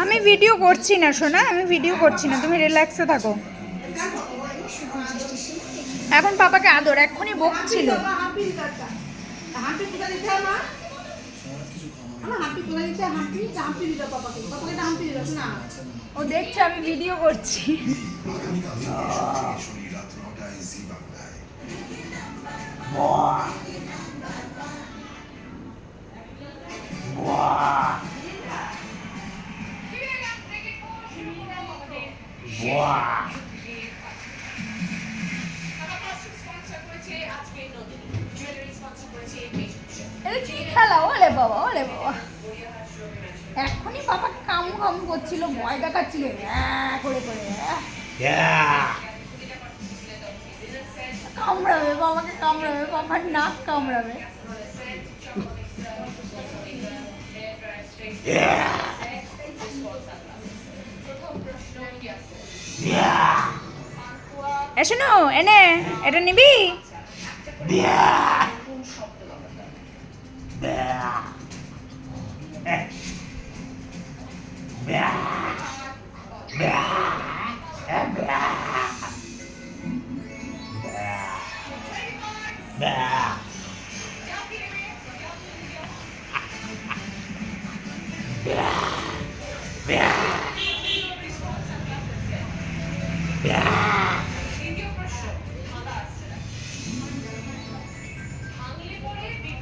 আমি ভিডিও করছি না সোনা, আমি ভিডিও করছি না, তুমি রিল্যাক্সে থাকো। এখন পাপাকে আদর, এক্ষুনি বকছিল। ও দেখছে আমি ভিডিও করছি। কি খেলা, ওলে বাবা ওলে বাবা, এখনই পাপাকে কামু কামু করছিল, ভয় দেখাচ্ছিল করে করে। কামড়াবে বাবাকে, কামড়াবে, বাবার নাক কামড়াবে। শোনো, এনে এটা নিবি?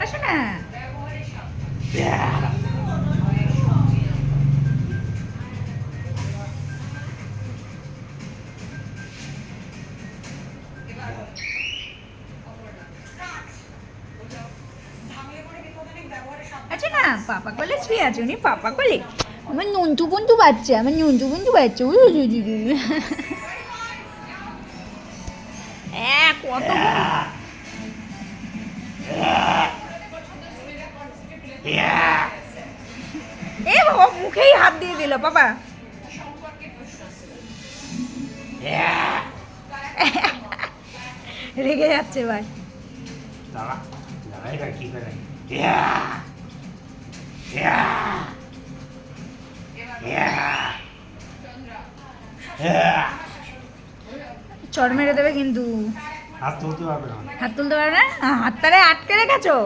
আসো না। আচ্ছা না, পাপা কোলে শুয়ে আছে উনি, পাপা কোলে। আমার নন্টু বন্ধু বাচ্চা, আমার নন্টু বন্ধু বাচ্চা। কত এ বাবা, মুখেই হাত দিয়ে দিল পাপা। রেগে যাচ্ছে ভাই। চড় মেরে দেবে কিন্তু। হাত তুলতে পারবে না, হাত তুলতে পারবে না, হাতটারে আটকে রেখেছো।